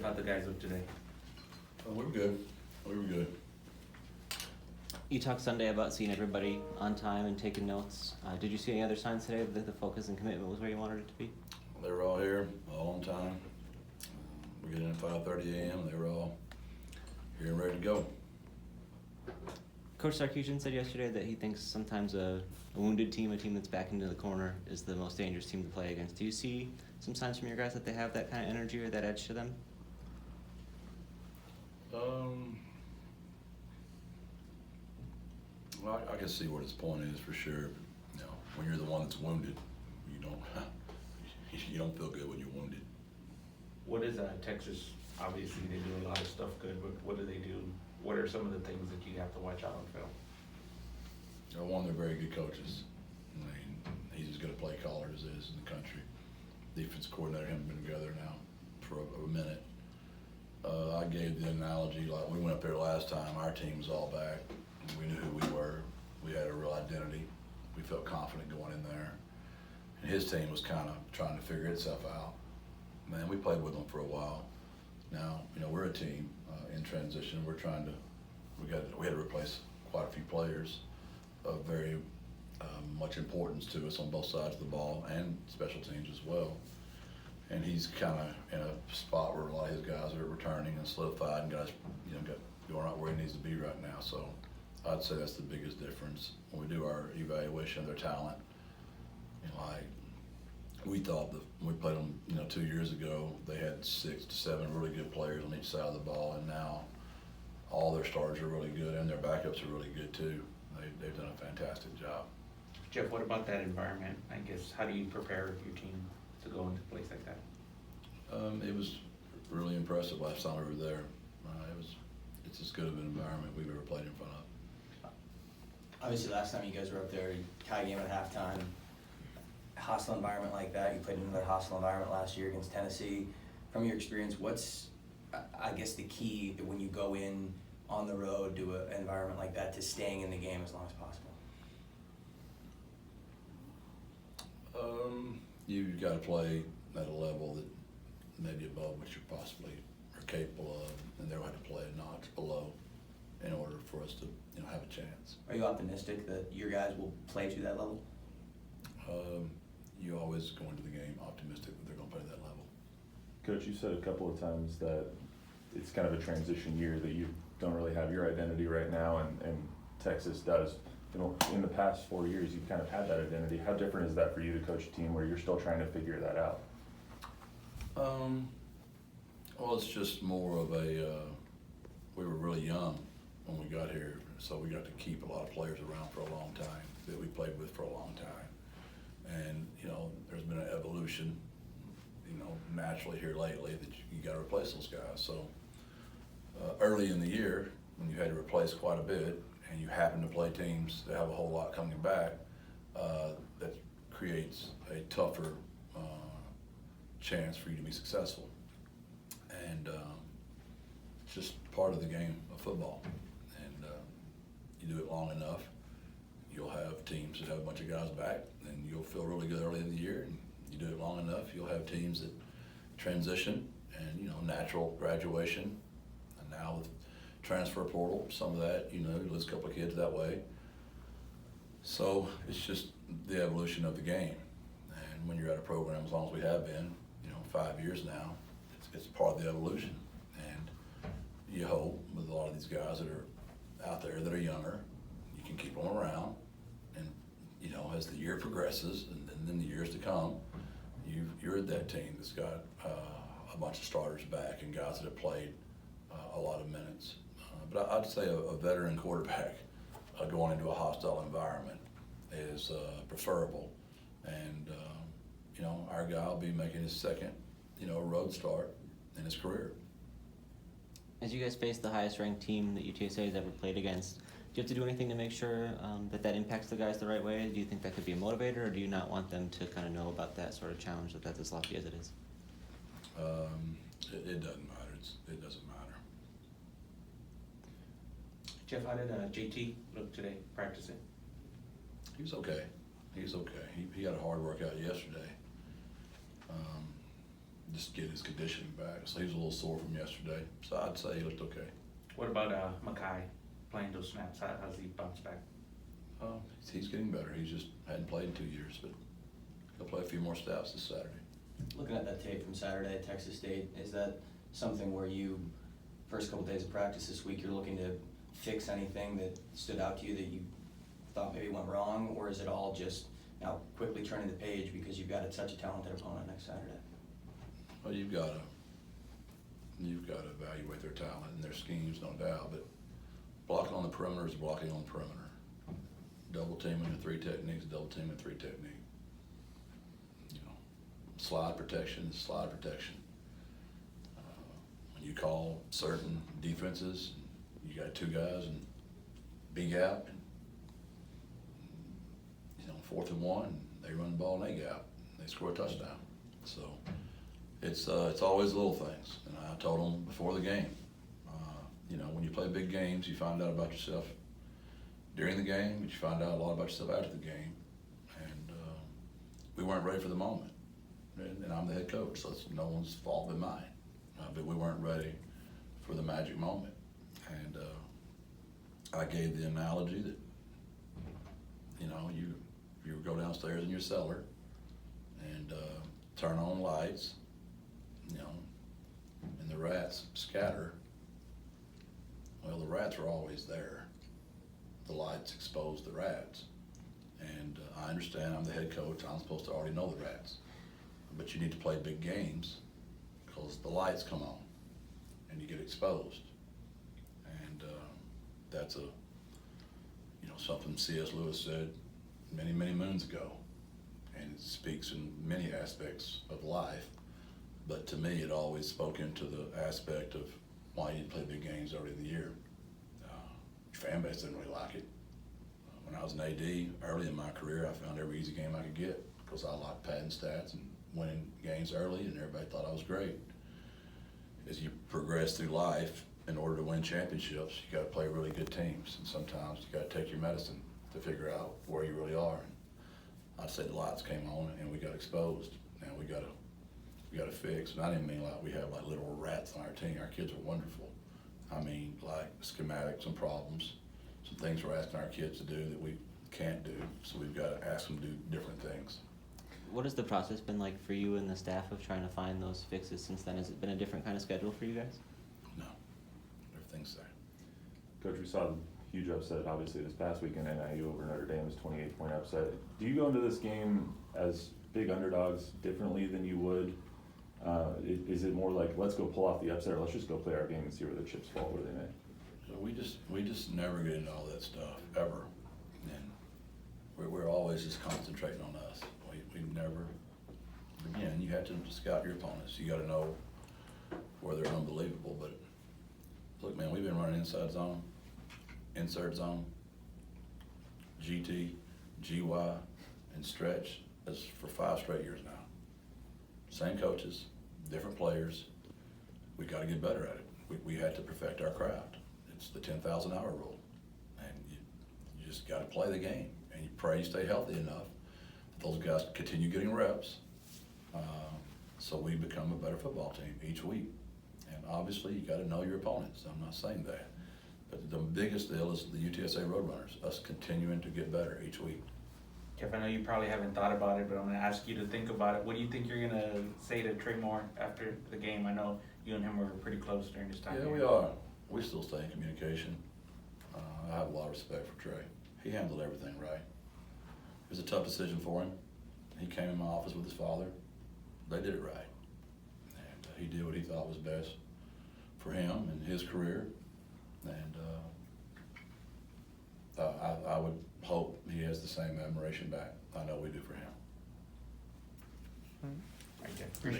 Jeff, how'd the guys look today? We were good. We were good. You talked Sunday about seeing everybody on time and taking notes. Did you see any other signs today that the focus and commitment was where you wanted it to be? They were all here, all on time. We get in at 5:30 a.m. They were all here and ready to go. Coach Sarkisian said yesterday that he thinks sometimes a wounded team, a team that's back into the corner, is the most dangerous team to play against. Do you see some signs from your guys that they have that kind of energy or that edge to them? Well, I can see what his point is for sure. You know, when you're the one that's wounded, you don't feel good when you're wounded. What is Texas? Obviously, they do a lot of stuff good, but what do they do? What are some of the things that you have to watch out on film? One, they're very good coaches. I mean, he's as good a play caller as is in the country. Defense coordinator haven't been together now for a minute. I gave the analogy, like we went up there last time, our team was all back. We knew who we were. We had a real identity. We felt confident going in there. And his team was kind of trying to figure itself out. Man, we played with them for a while. Now, you know, we're a team in transition. We had to replace quite a few players of very much importance to us on both sides of the ball and special teams as well. And he's kind of in a spot where a lot of his guys are returning and solidified, and guys, you know, going right where he needs to be right now. So I'd say that's the biggest difference. When we do our evaluation of their talent, you know, like we thought that when we played them, you know, 2 years ago, they had 6 to 7 really good players on each side of the ball, and now all their starters are really good and their backups are really good too. They've done a fantastic job. Jeff, what about that environment? I guess, how do you prepare your team to go into a place like that? It was really impressive last time we were there. It's as good of an environment we've ever played in front of. Obviously, last time you guys were up there, tie game at halftime, hostile environment like that. You played in another hostile environment last year against Tennessee. From your experience, what's, I guess, the key when you go in on the road to an environment like that to staying in the game as long as possible? You've got to play at a level that maybe above what you possibly are capable of, and they'll have to play a notch below in order for us to, you know, have a chance. Are you optimistic that your guys will play to that level? You always go into the game optimistic that they're going to play to that level. Coach, you said a couple of times that it's kind of a transition year, that you don't really have your identity right now, and Texas does. You know, in the past 4 years, you've kind of had that identity. How different is that for you to coach a team where you're still trying to figure that out? Well, it's just more of we were really young when we got here, so we got to keep a lot of players around for a long time that we played with for a long time. And, you know, there's been an evolution, you know, naturally here lately that you got to replace those guys. So early in the year, when you had to replace quite a bit, and you happen to play teams that have a whole lot coming back, that creates a tougher chance for you to be successful. And it's just part of the game of football. And you do it long enough, you'll have teams that have a bunch of guys back, and you'll feel really good early in the year. And you do it long enough, you'll have teams that transition and, you know, natural graduation. And now with transfer portal, some of that, you know, you lose a couple of kids that way. So it's just the evolution of the game. And when you're at a program, as long as we have been, you know, 5 years now, it's part of the evolution. And you hope with a lot of these guys that are out there that are younger, you can keep them around. And, you know, as the year progresses and then the years to come, you're that team that's got a bunch of starters back and guys that have played a lot of minutes. But I'd say a veteran quarterback going into a hostile environment is preferable. And, you know, our guy will be making his second, you know, road start in his career. As you guys face the highest ranked team that UTSA has ever played against, do you have to do anything to make sure that impacts the guys the right way? Do you think that could be a motivator, or do you not want them to kind of know about that sort of challenge that's as lofty as it is? It doesn't matter. It doesn't matter. Jeff, how did JT look today practicing? He was okay. He had a hard workout yesterday. just get his conditioning back. So he was a little sore from yesterday, so I'd say he looked okay. What about Mackay playing those snaps? How's he bounced back? He's getting better. He just hadn't played in 2 years, but he'll play a few more snaps this Saturday. Looking at that tape from Saturday at Texas State, is that something where you, first couple days of practice this week, you're looking to fix anything that stood out to you that you thought maybe went wrong, or is it all just now quickly turning the page because you've got such a talented opponent next Saturday? Well, you've got to evaluate their talent and their schemes, no doubt, but blocking on the perimeter is blocking on the perimeter. Double teaming in 3 techniques, double teaming in 3 technique. You know, slide protection is slide protection. When you call certain defenses, you got 2 guys and B gap, and 4th and 1, they run the ball in A gap, they score a touchdown. So it's always little things, and I told them before the game, when you play big games, you find out about yourself during the game, but you find out a lot about yourself after the game, and we weren't ready for the moment, and I'm the head coach, so it's no one's fault but mine, but we weren't ready for the magic moment, and I gave the analogy that, you go downstairs in your cellar and turn on lights, and the rats scatter. Well, the rats are always there. The lights expose the rats. And I understand I'm the head coach, I'm supposed to already know the rats. But you need to play big games because the lights come on and you get exposed. And that's something C.S. Lewis said many, many moons ago. And it speaks in many aspects of life. But to me, it always spoke into the aspect of why you play big games early in the year. Your fan base didn't really like it. When I was an AD, early in my career, I found every easy game I could get because I liked padding stats and winning games early, and everybody thought I was great. As you progress through life, in order to win championships, you got to play really good teams, and sometimes you got to take your medicine to figure out where you really are. And I'd say the lights came on, and we got exposed, and we got to fix. And I didn't mean like we have like little rats on our team. Our kids are wonderful. I mean like schematics and problems, some things we're asking our kids to do that we can't do. So we've got to ask them to do different things. What has the process been like for you and the staff of trying to find those fixes since then? Has it been a different kind of schedule for you guys? No, everything's there. Coach, we saw a huge upset, obviously, this past weekend. NIU over Notre Dame was 28-point upset. Do you go into this game as big underdogs differently than you would? Is it more like, let's go pull off the upset, or let's just go play our game and see where the chips fall, where they may? So we just never get into all that stuff, ever. And we're always just concentrating on us. We never, again, you have to scout your opponents. You got to know where they're unbelievable. But look, man, we've been running inside zone, insert zone, GT, GY, and stretch for 5 straight years now. Same coaches, different players. We got to get better at it. We had to perfect our craft. It's the 10,000-hour rule, and you just got to play the game, and you pray you stay healthy enough that those guys continue getting reps, so we become a better football team each week. And obviously, you got to know your opponents. I'm not saying that, but the biggest deal is the UTSA Roadrunners, us continuing to get better each week. Jeff, I know you probably haven't thought about it, but I'm going to ask you to think about it. What do you think you're going to say to Trey Moore after the game? I know you and him were pretty close during this time. Yeah, here. we are. We still stay in communication. I have a lot of respect for Trey. He handled everything right. It was a tough decision for him. He came in my office with his father. They did it right. And he did what he thought was best for him and his career. And I would hope he has the same admiration back. I know we do for him. All right, Jeff. Appreciate it.